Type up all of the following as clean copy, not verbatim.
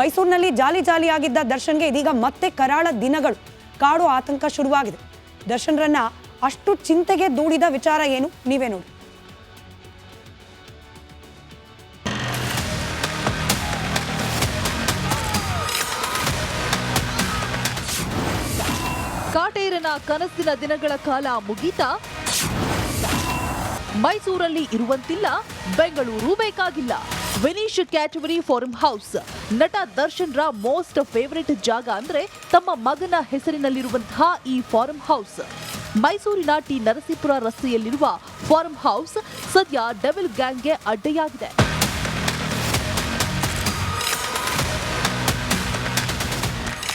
ಮೈಸೂರಿನಲ್ಲಿ ಜಾಲಿ ಜಾಲಿಯಾಗಿದ್ದ ದರ್ಶನ್ಗೆ ಇದೀಗ ಮತ್ತೆ ಕರಾಳ ದಿನಗಳು ಕಾಡೋ ಆತಂಕ ಶುರುವಾಗಿದೆ. ದರ್ಶನ್ರನ್ನ ಅಷ್ಟು ಚಿಂತೆಗೆ ದೂಡಿದ ವಿಚಾರ ಏನು ನೀವೇ ನೋಡಿ. ಕಾಟೇರನ ಕನಸಿನ ದಿನಗಳ ಕಾಲ ಮುಗೀತಾ? ಮೈಸೂರಲ್ಲಿ ಇರುವಂತಿಲ್ಲ, ಬೆಂಗಳೂರು ಬೇಕಾಗಿಲ್ಲ. ವಿನೀಶ್ ಕ್ಯಾಟಗರಿ ಫಾರ್ಮ್ ಹೌಸ್ ನಟ ದರ್ಶನ್ ರ ಮೋಸ್ಟ್ ಫೇವರಿಟ್ ಜಾಗ ಅಂದ್ರೆ ತಮ್ಮ ಮಗನ ಹೆಸರಿನಲ್ಲಿರುವಂತಹ ಈ ಫಾರ್ಮ್ ಹೌಸ್. ಮೈಸೂರಿನ ಟಿ ನರಸೀಪುರ ರಸ್ತೆಯಲ್ಲಿರುವ ಫಾರ್ಮ್ ಹೌಸ್ ಸದ್ಯ ಡೆವಿಲ್ ಗ್ಯಾಂಗ್ಗೆ ಅಡ್ಡೆಯಾಗಿದೆ.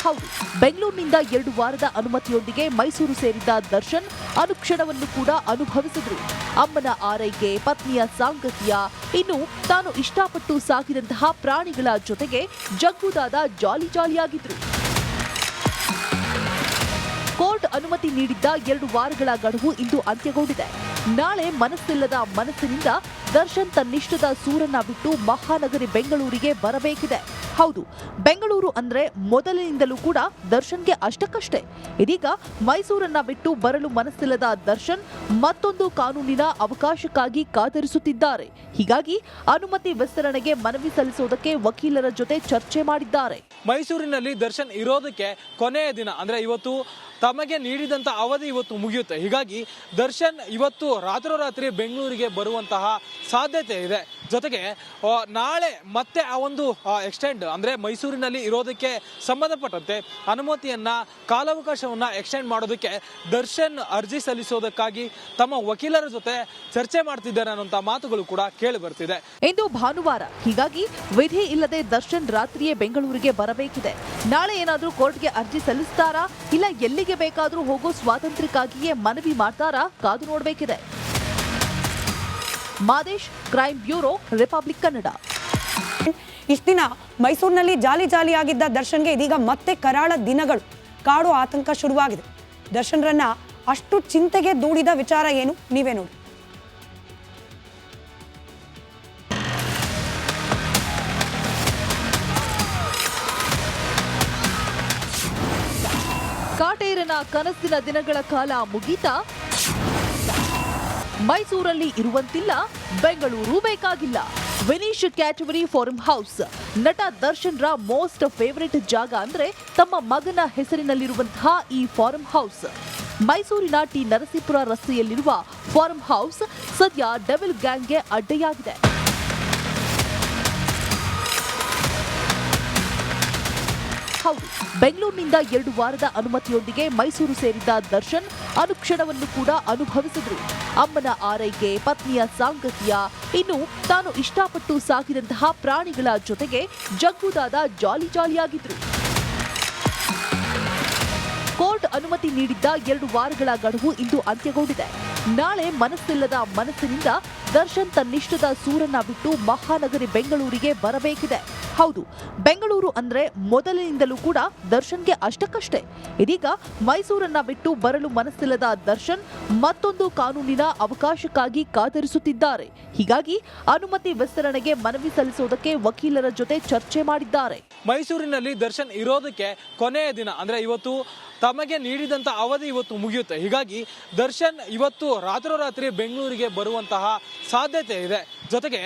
ಹೌದು, ಬೆಂಗಳೂರಿನಿಂದ 2 ವಾರದ ಅನುಮತಿಯೊಂದಿಗೆ ಮೈಸೂರು ಸೇರಿದ್ದ ದರ್ಶನ್ ಅನುಕ್ಷಣವನ್ನು ಕೂಡ ಅನುಭವಿಸಿದ್ರು. ಅಮ್ಮನ ಆರೈಕೆ, ಪತ್ನಿಯ ಸಾಂಗತ್ಯ, ಇನ್ನು ತಾನು ಇಷ್ಟಪಟ್ಟು ಸಾಕಿದಂತಹ ಪ್ರಾಣಿಗಳ ಜೊತೆಗೆ ಜಗ್ಗುದಾದ ಜಾಲಿ ಜಾಲಿಯಾಗಿದ್ರು. ಕೋರ್ಟ್ ಅನುಮತಿ ನೀಡಿದ್ದ 2 ವಾರಗಳ ಗಡುವು ಇಂದು ಅಂತ್ಯಗೊಂಡಿದೆ. ನಾಳೆ ಮನಸ್ಸಿಲ್ಲದ ಮನಸ್ಸಿನಿಂದ ದರ್ಶನ್ ತನ್ನಿಷ್ಟದ ಸೂರನ್ನ ಬಿಟ್ಟು ಮಹಾನಗರಿ ಬೆಂಗಳೂರಿಗೆ ಬರಬೇಕಿದೆ. ಹೌದು, ಬೆಂಗಳೂರು ಅಂದ್ರೆ ಮೊದಲಿನಿಂದಲೂ ಕೂಡ ದರ್ಶನ್ಗೆ ಅಷ್ಟಕ್ಕಷ್ಟೇ. ಇದೀಗ ಮೈಸೂರನ್ನ ಬಿಟ್ಟು ಬರಲು ಮನಸ್ಸಿಲ್ಲದ ದರ್ಶನ್ ಮತ್ತೊಂದು ಕಾನೂನಿನ ಅವಕಾಶಕ್ಕಾಗಿ ಕಾತರಿಸುತ್ತಿದ್ದಾರೆ. ಹೀಗಾಗಿ ಅನುಮತಿ ವಿಸ್ತರಣೆಗೆ ಮನವಿ ಸಲ್ಲಿಸುವುದಕ್ಕೆ ವಕೀಲರ ಜೊತೆ ಚರ್ಚೆ ಮಾಡಿದ್ದಾರೆ. ಮೈಸೂರಿನಲ್ಲಿ ದರ್ಶನ್ ಇರೋದಕ್ಕೆ ಕೊನೆಯ ದಿನ ಅಂದ್ರೆ ಇವತ್ತು ತಮಗೆ ನೀಡಿದಂತ ಅವಧಿ ಇವತ್ತು ಮುಗಿಯುತ್ತೆ. ಹೀಗಾಗಿ ದರ್ಶನ್ ಇವತ್ತು ರಾತ್ರೋರಾತ್ರಿ ಬೆಂಗಳೂರಿಗೆ ಬರುವಂತಹ ಸಾಧ್ಯತೆ ಇದೆ. ಜೊತೆಗೆ ನಾಳೆ ಮತ್ತೆ ಆ ಒಂದು ಎಕ್ಸ್ಟೆಂಡ್ ಅಂದ್ರೆ ಮೈಸೂರಿನಲ್ಲಿ ಇರೋದಕ್ಕೆ ಸಂಬಂಧಪಟ್ಟಂತೆ ಅನುಮತಿಯನ್ನ ಕಾಲಾವಕಾಶವನ್ನ ಎಕ್ಸ್ಟೆಂಡ್ ಮಾಡೋದಕ್ಕೆ ದರ್ಶನ್ ಅರ್ಜಿ ಸಲ್ಲಿಸೋದಕ್ಕಾಗಿ ತಮ್ಮ ವಕೀಲರ ಜೊತೆ ಚರ್ಚೆ ಮಾಡ್ತಿದ್ದಾರೆ ಅನ್ನುವಂತ ಮಾತುಗಳು ಕೂಡ ಕೇಳಿ ಬರ್ತಿದೆ. ಇಂದು ಭಾನುವಾರ, ಹೀಗಾಗಿ ವಿಧಿ ಇಲ್ಲದೆ ದರ್ಶನ್ ರಾತ್ರಿಯೇ ಬೆಂಗಳೂರಿಗೆ ಬರಬೇಕಿದೆ. ನಾಳೆ ಏನಾದ್ರೂ ಕೋರ್ಟ್ಗೆ ಅರ್ಜಿ ಸಲ್ಲಿಸ್ತಾರಾ, ಇಲ್ಲ ಎಲ್ಲಿಗೆ ಬೇಕಾದ್ರೂ ಹೋಗೋ ಸ್ವಾತಂತ್ರ್ಯಕ್ಕಾಗಿಯೇ ಮನವಿ ಮಾಡ್ತಾರಾ, ಕಾದು ನೋಡಬೇಕಿದೆ. Madesh, crime bureau, Republic Kannada. ಇಷ್ಟು ದಿನ ಮೈಸೂರಿನಲ್ಲಿ ಜಾಲಿ ಜಾಲಿಯಾಗಿದ್ದ ದರ್ಶನ್ಗೆ ಇದೀಗ ಮತ್ತೆ ಕರಾಳ ದಿನಗಳು ಕಾಡೋ ಆತಂಕ ಶುರುವಾಗಿದೆ. ದರ್ಶನ್ರನ್ನ ಅಷ್ಟು ಚಿಂತೆಗೆ ದೂಡಿದ ವಿಚಾರ ಏನು ನೀವೇ ನೋಡಿ. ಕಾಟೇರನ ಕನಸಿನ ದಿನಗಳ ಕಾಲ ಮುಗೀತಾ? ಮೈಸೂರಲ್ಲಿ ಇರುವಂತಿಲ್ಲ, ಬೆಂಗಳೂರು ಬೇಕಾಗಿಲ್ಲ. ವಿನೀಶ್ ಕ್ಯಾಟಗರಿ ಫಾರ್ಮ್ ಹೌಸ್ ನಟ ದರ್ಶನ್ ರ ಮೋಸ್ಟ್ ಫೇವರಿಟ್ ಜಾಗ ಅಂದ್ರೆ ತಮ್ಮ ಮಗನ ಹೆಸರಿನಲ್ಲಿರುವಂತಹ ಈ ಫಾರ್ಮ್ ಹೌಸ್. ಮೈಸೂರಿನ ಟಿ ನರಸೀಪುರ ರಸ್ತೆಯಲ್ಲಿರುವ ಫಾರ್ಮ್ ಹೌಸ್ ಸದ್ಯ ಡೆವಿಲ್ ಗ್ಯಾಂಗ್ಗೆ ಅಡ್ಡೆಯಾಗಿದೆ. ಹೌದು, ಬೆಂಗಳೂರಿನಿಂದ 2 ವಾರದ ಅನುಮತಿಯೊಂದಿಗೆ ಮೈಸೂರು ಸೇರಿದ್ದ ದರ್ಶನ್ ಅನುಕ್ಷಣವನ್ನು ಕೂಡ ಅನುಭವಿಸಿದ್ರು. ಅಮ್ಮನ ಆರೈಕೆ, ಪತ್ನಿಯ ಸಾಂಗತ್ಯ, ಇನ್ನು ತಾನು ಇಷ್ಟಪಟ್ಟು ಸಾಕಿದಂತಹ ಪ್ರಾಣಿಗಳ ಜೊತೆಗೆ ಜಗ್ಗುದಾದ ಜಾಲಿ ಜಾಲಿಯಾಗಿದ್ರು. ಕೋರ್ಟ್ ಅನುಮತಿ ನೀಡಿದ್ದ 2 ವಾರಗಳ ಗಡುವು ಇಂದು ಅಂತ್ಯಗೊಂಡಿದೆ. ನಾಳೆ ಮನಸ್ಸಿಲ್ಲದ ಮನಸ್ಸಿನಿಂದ ದರ್ಶನ್ ತನ್ನಿಷ್ಟದ ಸೂರನ್ನ ಬಿಟ್ಟು ಮಹಾನಗರಿ ಬೆಂಗಳೂರಿಗೆ ಬರಬೇಕಿದೆ. ಹೌದು, ಬೆಂಗಳೂರು ಅಂದ್ರೆ ಮೊದಲಿನಿಂದಲೂ ಕೂಡ ದರ್ಶನ್ಗೆ ಅಷ್ಟಕ್ಕಷ್ಟೇ. ಇದೀಗ ಮೈಸೂರನ್ನ ಬಿಟ್ಟು ಬರಲು ಮನಸ್ಸಿಲ್ಲದ ದರ್ಶನ್ ಮತ್ತೊಂದು ಕಾನೂನಿನ ಅವಕಾಶಕ್ಕಾಗಿ ಕಾತರಿಸುತ್ತಿದ್ದಾರೆ. ಹೀಗಾಗಿ ಅನುಮತಿ ವಿಸ್ತರಣೆಗೆ ಮನವಿ ಸಲ್ಲಿಸುವುದಕ್ಕೆ ವಕೀಲರ ಜೊತೆ ಚರ್ಚೆ ಮಾಡಿದ್ದಾರೆ. ಮೈಸೂರಿನಲ್ಲಿ ದರ್ಶನ್ ಇರೋದಕ್ಕೆ ಕೊನೆಯ ದಿನ ಅಂದ್ರೆ ಇವತ್ತು ತಮಗೆ ನೀಡಿದಂತ ಅವಧಿ ಇವತ್ತು ಮುಗಿಯುತ್ತೆ. ಹೀಗಾಗಿ ದರ್ಶನ್ ಇವತ್ತು ರಾತ್ರೋರಾತ್ರಿ ಬೆಂಗಳೂರಿಗೆ ಬರುವಂತಹ ಸಾಧ್ಯತೆ ಇದೆ. ಜೊತೆಗೆ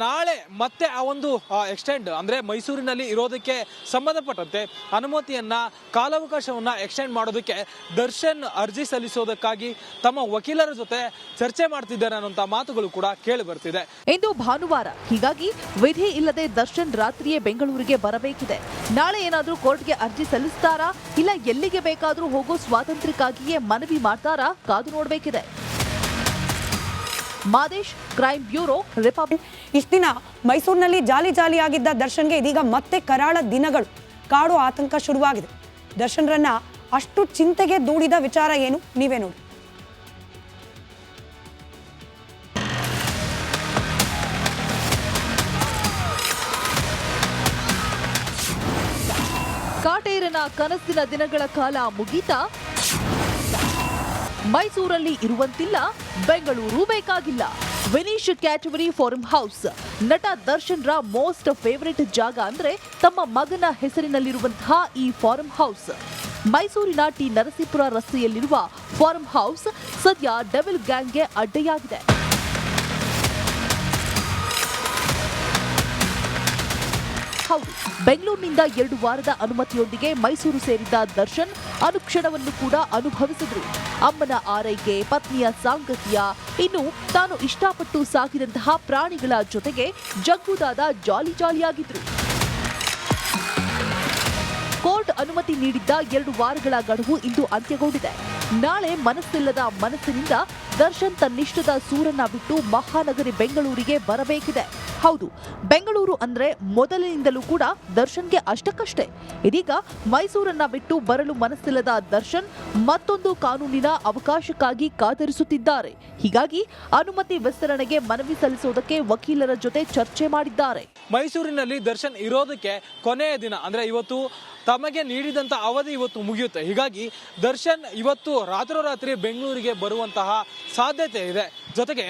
ನಾಳೆ ಮತ್ತೆ ಆ ಒಂದು ಎಕ್ಸ್ಟೆಂಡ್ ಅಂದ್ರೆ ಮೈಸೂರಿನಲ್ಲಿ ಇರೋದಕ್ಕೆ ಸಂಬಂಧಪಟ್ಟಂತೆ ಅನುಮತಿಯನ್ನ ಕಾಲಾವಕಾಶವನ್ನ ಎಕ್ಸ್ಟೆಂಡ್ ಮಾಡೋದಕ್ಕೆ ದರ್ಶನ್ ಅರ್ಜಿ ಸಲ್ಲಿಸೋದಕ್ಕಾಗಿ ತಮ್ಮ ವಕೀಲರ ಜೊತೆ ಚರ್ಚೆ ಮಾಡ್ತಿದ್ದಾರೆ ಅನ್ನುವಂತ ಮಾತುಗಳು ಕೂಡ ಕೇಳಿ ಬರ್ತಿದೆ. ಇಂದು ಭಾನುವಾರ, ಹೀಗಾಗಿ ವಿಧಿ ಇಲ್ಲದೆ ದರ್ಶನ್ ರಾತ್ರಿಯೇ ಬೆಂಗಳೂರಿಗೆ ಬರಬೇಕಿದೆ. ನಾಳೆ ಏನಾದ್ರೂ ಕೋರ್ಟ್ಗೆ ಅರ್ಜಿ ಸಲ್ಲಿಸ್ತಾರಾ, ಇಲ್ಲ ಎಲ್ಲಿಗೆ ಬೇಕಾದ್ರೂ ಹೋಗೋ ಸ್ವಾತಂತ್ರ್ಯಕ್ಕಾಗಿಯೇ ಮನವಿ ಮಾಡ್ತಾರಾ, ಕಾದು ನೋಡಬೇಕಿದೆ. Madesh, crime bureau, Republic. ಇಷ್ಟು ದಿನ ಮೈಸೂರಿನಲ್ಲಿ ಜಾಲಿ ಜಾಲಿಯಾಗಿದ್ದ ದರ್ಶನ್ಗೆ ಇದೀಗ ಮತ್ತೆ ಕರಾಳ ದಿನಗಳು ಕಾಡೋ ಆತಂಕ ಶುರುವಾಗಿದೆ. ದರ್ಶನ್ರನ್ನ ಅಷ್ಟು ಚಿಂತೆಗೆ ದೂಡಿದ ವಿಚಾರ ಏನು ನೀವೇ ನೋಡಿ. ಕಾಟೇರನ ಕನಸಿನ ದಿನಗಳ ಕಾಲ ಮುಗೀತಾ? ಮೈಸೂರಲ್ಲಿ ಇರುವಂತಿಲ್ಲ, ಬೆಂಗಳೂರು ಬೇಕಾಗಿಲ್ಲ. ವಿನೀಶ್ ಕ್ಯಾಟಗರಿ ಫಾರ್ಮ್ ಹೌಸ್ ನಟ ದರ್ಶನ್ ರ ಮೋಸ್ಟ್ ಫೇವರಿಟ್ ಜಾಗ ಅಂದ್ರೆ ತಮ್ಮ ಮಗನ ಹೆಸರಿನಲ್ಲಿರುವಂತಹ ಈ ಫಾರ್ಮ್ ಹೌಸ್. ಮೈಸೂರಿನ ಟಿ ನರಸೀಪುರ ರಸ್ತೆಯಲ್ಲಿರುವ ಫಾರ್ಮ್ ಹೌಸ್ ಸದ್ಯ ಡೆವಿಲ್ ಗ್ಯಾಂಗ್ಗೆ ಅಡ್ಡೆಯಾಗಿದೆ. ಹೌದು, ಬೆಂಗಳೂರಿನಿಂದ 2 ವಾರದ ಅನುಮತಿಯೊಂದಿಗೆ ಮೈಸೂರು ಸೇರಿದ್ದ ದರ್ಶನ್ ಅನುಕ್ಷಣವನ್ನು ಕೂಡ ಅನುಭವಿಸಿದ್ರು. ಅಮ್ಮನ ಆರೈಕೆ, ಪತ್ನಿಯ ಸಾಂಗತ್ಯ, ಇನ್ನು ತಾನು ಇಷ್ಟಪಟ್ಟು ಸಾಕಿದಂತಹ ಪ್ರಾಣಿಗಳ ಜೊತೆಗೆ ಜಗ್ಗುದಾದ ಜಾಲಿಯಾಗಿದ್ರು. ಕೋರ್ಟ್ ಅನುಮತಿ ನೀಡಿದ್ದ 2 ವಾರಗಳ ಗಡುವು ಇಂದು ಅಂತ್ಯಗೊಂಡಿದೆ. ನಾಳೆ ಮನಸ್ಸಿಲ್ಲದ ಮನಸ್ಸಿನಿಂದ ದರ್ಶನ್ ತನ್ನಿಷ್ಟದ ಸೂರನ್ನ ಬಿಟ್ಟು ಮಹಾನಗರಿ ಬೆಂಗಳೂರಿಗೆ ಬರಬೇಕಿದೆ. ಹೌದು, ಬೆಂಗಳೂರು ಅಂದ್ರೆ ಮೊದಲಿನಿಂದಲೂ ಕೂಡ ದರ್ಶನ್ಗೆ ಅಷ್ಟಕ್ಕಷ್ಟೇ. ಇದೀಗ ಮೈಸೂರನ್ನ ಬಿಟ್ಟು ಬರಲು ಮನಸ್ಸಿಲ್ಲದ ದರ್ಶನ್ ಮತ್ತೊಂದು ಕಾನೂನಿನ ಅವಕಾಶಕ್ಕಾಗಿ ಕಾತರಿಸುತ್ತಿದ್ದಾರೆ. ಹೀಗಾಗಿ ಅನುಮತಿ ವಿಸ್ತರಣೆಗೆ ಮನವಿ ಸಲ್ಲಿಸುವುದಕ್ಕೆ ವಕೀಲರ ಜೊತೆ ಚರ್ಚೆ ಮಾಡಿದ್ದಾರೆ. ಮೈಸೂರಿನಲ್ಲಿ ದರ್ಶನ್ ಇರೋದಕ್ಕೆ ಕೊನೆಯ ದಿನ ಅಂದ್ರೆ ಇವತ್ತು ತಮಗೆ ನೀಡಿದಂತ ಅವಧಿ ಇವತ್ತು ಮುಗಿಯುತ್ತೆ. ಹೀಗಾಗಿ ದರ್ಶನ್ ಇವತ್ತು ರಾತ್ರೋರಾತ್ರಿ ಬೆಂಗಳೂರಿಗೆ ಬರುವಂತಹ ಸಾಧ್ಯತೆ ಇದೆ. ಜೊತೆಗೆ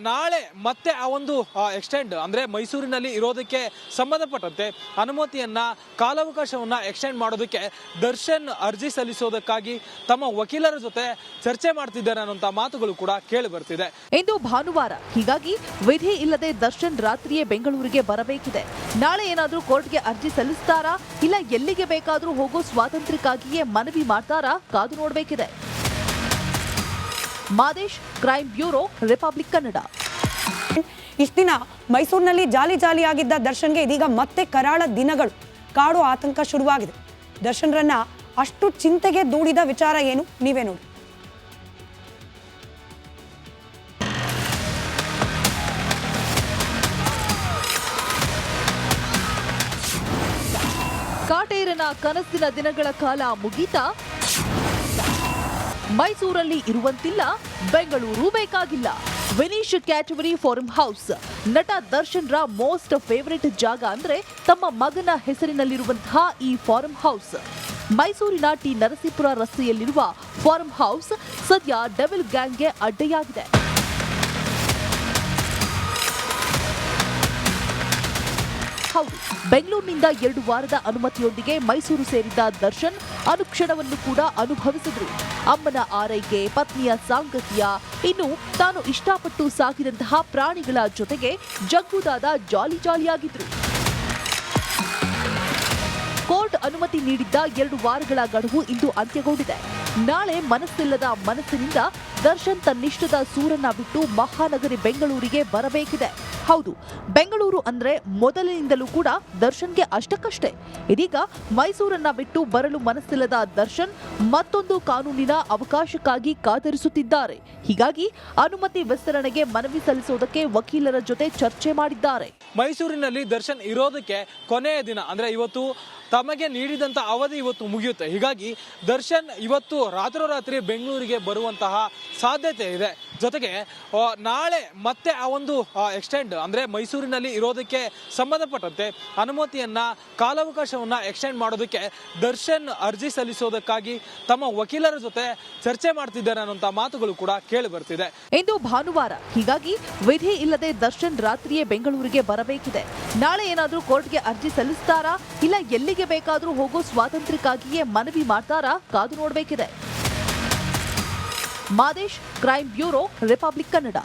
ನಾಳೆ ಮತ್ತೆ ಆ ಒಂದು ಎಕ್ಸ್ಟೆಂಡ್ ಅಂದ್ರೆ ಮೈಸೂರಿನಲ್ಲಿ ಇರೋದಕ್ಕೆ ಸಂಬಂಧಪಟ್ಟಂತೆ ಅನುಮತಿಯನ್ನ ಕಾಲಾವಕಾಶವನ್ನ ಎಕ್ಸ್ಟೆಂಡ್ ಮಾಡೋದಕ್ಕೆ ದರ್ಶನ್ ಅರ್ಜಿ ಸಲ್ಲಿಸೋದಕ್ಕಾಗಿ ತಮ್ಮ ವಕೀಲರ ಜೊತೆ ಚರ್ಚೆ ಮಾಡ್ತಿದ್ದಾರೆ ಅನ್ನುವಂತ ಮಾತುಗಳು ಕೂಡ ಕೇಳಿ ಬರ್ತಿದೆ. ಇಂದು ಭಾನುವಾರ, ಹೀಗಾಗಿ ವಿಧಿ ಇಲ್ಲದೆ ದರ್ಶನ್ ರಾತ್ರಿಯೇ ಬೆಂಗಳೂರಿಗೆ ಬರಬೇಕಿದೆ. ನಾಳೆ ಏನಾದ್ರೂ ಕೋರ್ಟ್ಗೆ ಅರ್ಜಿ ಸಲ್ಲಿಸ್ತಾರಾ ಇಲ್ಲ ಎಲ್ಲಿಗೆ ಬೇಕಾದ್ರೂ ಹೋಗೋ ಸ್ವಾತಂತ್ರ್ಯಕ್ಕಾಗಿಯೇ ಮನವಿ ಮಾಡ್ತಾರಾ ಕಾದು ನೋಡಬೇಕಿದೆ. Madesh, crime bureau, Republic Kannada. ಇಷ್ಟು ದಿನ ಮೈಸೂರಿನಲ್ಲಿ ಜಾಲಿಯಾಗಿದ್ದ ದರ್ಶನ್ಗೆ ಇದೀಗ ಮತ್ತೆ ಕರಾಳ ದಿನಗಳು ಕಾಡೋ ಆತಂಕ ಶುರುವಾಗಿದೆ. ದರ್ಶನ್ರನ್ನ ಅಷ್ಟು ಚಿಂತೆಗೆ ದೂಡಿದ ವಿಚಾರ ಏನು, ನೀವೇ ನೋಡಿ. ಕಾಟೇರನ ಕನಸಿನ ದಿನಗಳ ಕಾಲ ಮುಗೀತಾ? ಮೈಸೂರಲ್ಲಿ ಇರುವಂತಿಲ್ಲ, ಬೆಂಗಳೂರು ಬೇಕಾಗಿಲ್ಲ. ವಿನೀಶ್ ಕ್ಯಾಟಗರಿ ಫಾರ್ಮ್ ಹೌಸ್ ನಟ ದರ್ಶನ್ ರ ಮೋಸ್ಟ್ ಫೇವರಿಟ್ ಜಾಗ ಅಂದ್ರೆ ತಮ್ಮ ಮಗನ ಹೆಸರಿನಲ್ಲಿರುವಂತಹ ಈ ಫಾರ್ಮ್ ಹೌಸ್. ಮೈಸೂರಿನ ಟಿ ನರಸೀಪುರ ರಸ್ತೆಯಲ್ಲಿರುವ ಫಾರ್ಮ್ ಹೌಸ್ ಸದ್ಯ ಡೆವಿಲ್ ಗ್ಯಾಂಗ್ಗೆ ಅಡ್ಡೆಯಾಗಿದೆ. ಹೌದು, ಬೆಂಗಳೂರಿನಿಂದ 2 ವಾರದ ಅನುಮತಿಯೊಂದಿಗೆ ಮೈಸೂರು ಸೇರಿದ್ದ ದರ್ಶನ್ ಅನುಕ್ಷಣವನ್ನು ಕೂಡ ಅನುಭವಿಸಿದ್ರು. ಅಮ್ಮನ ಆರೈಕೆ, ಪತ್ನಿಯ ಸಾಂಗತ್ಯ, ಇನ್ನು ತಾನು ಇಷ್ಟಪಟ್ಟು ಸಾಕಿದಂತಹ ಪ್ರಾಣಿಗಳ ಜೊತೆಗೆ ಜಗ್ಗುದಾದ ಜಾಲಿಯಾಗಿದ್ರು. ಕೋರ್ಟ್ ಅನುಮತಿ ನೀಡಿದ್ದ 2 ವಾರಗಳ ಗಡುವು ಇಂದು ಅಂತ್ಯಗೊಂಡಿದೆ. ನಾಳೆ ಮನಸ್ಸಿಲ್ಲದ ಮನಸ್ಸಿನಿಂದ ದರ್ಶನ್ ತನ್ನಿಷ್ಟದ ಸೂರನ್ನ ಬಿಟ್ಟು ಮಹಾನಗರಿ ಬೆಂಗಳೂರಿಗೆ ಬರಬೇಕಿದೆ. ಹೌದು, ಬೆಂಗಳೂರು ಅಂದ್ರೆ ಮೊದಲಿನಿಂದಲೂ ಕೂಡ ದರ್ಶನ್ಗೆ ಅಷ್ಟಕ್ಕಷ್ಟೇ. ಇದೀಗ ಮೈಸೂರನ್ನ ಬಿಟ್ಟು ಬರಲು ಮನಸ್ಸಿಲ್ಲದ ದರ್ಶನ್ ಮತ್ತೊಂದು ಕಾನೂನಿನ ಅವಕಾಶಕ್ಕಾಗಿ ಕಾತರಿಸುತ್ತಿದ್ದಾರೆ. ಹೀಗಾಗಿ ಅನುಮತಿ ವಿಸ್ತರಣೆಗೆ ಮನವಿ ಸಲ್ಲಿಸುವುದಕ್ಕೆ ವಕೀಲರ ಜೊತೆ ಚರ್ಚೆ ಮಾಡಿದ್ದಾರೆ. ಮೈಸೂರಿನಲ್ಲಿ ದರ್ಶನ್ ಇರೋದಕ್ಕೆ ಕೊನೆಯ ದಿನ ಅಂದ್ರೆ ಇವತ್ತು ತಮಗೆ ನೀಡಿದಂತ ಅವಧಿ ಇವತ್ತು ಮುಗಿಯುತ್ತೆ. ಹೀಗಾಗಿ ದರ್ಶನ್ ಇವತ್ತು ರಾತ್ರೋರಾತ್ರಿ ಬೆಂಗಳೂರಿಗೆ ಬರುವಂತಹ ಸಾಧ್ಯತೆ ಇದೆ. ಜೊತೆಗೆ ನಾಳೆ ಮತ್ತೆ ಆ ಒಂದು ಎಕ್ಸ್ಟೆಂಡ್ ಅಂದ್ರೆ ಮೈಸೂರಿನಲ್ಲಿ ಇರೋದಕ್ಕೆ ಸಂಬಂಧಪಟ್ಟಂತೆ ಅನುಮತಿಯನ್ನ ಕಾಲಾವಕಾಶವನ್ನ ಎಕ್ಸ್ಟೆಂಡ್ ಮಾಡೋದಕ್ಕೆ ದರ್ಶನ್ ಅರ್ಜಿ ಸಲ್ಲಿಸೋದಕ್ಕಾಗಿ ತಮ್ಮ ವಕೀಲರ ಜೊತೆ ಚರ್ಚೆ ಮಾಡ್ತಿದ್ದಾರೆ ಅನ್ನುವಂತ ಮಾತುಗಳು ಕೂಡ ಕೇಳಿ ಬರ್ತಿದೆ. ಇಂದು ಭಾನುವಾರ, ಹೀಗಾಗಿ ವಿಧಿ ಇಲ್ಲದೆ ದರ್ಶನ್ ರಾತ್ರಿಯೇ ಬೆಂಗಳೂರಿಗೆ ಬರಬೇಕಿದೆ. ನಾಳೆ ಏನಾದ್ರೂ ಕೋರ್ಟ್ಗೆ ಅರ್ಜಿ ಸಲ್ಲಿಸ್ತಾರಾ ಇಲ್ಲ ಎಲ್ಲಿಗೆ ಬೇಕಾದ್ರೂ ಹೋಗೋ ಸ್ವಾತಂತ್ರ್ಯಕ್ಕಾಗಿಯೇ ಮನವಿ ಮಾಡ್ತಾರಾ ಕಾದು ನೋಡಬೇಕಿದೆ. Madesh, crime bureau, Republic Kannada.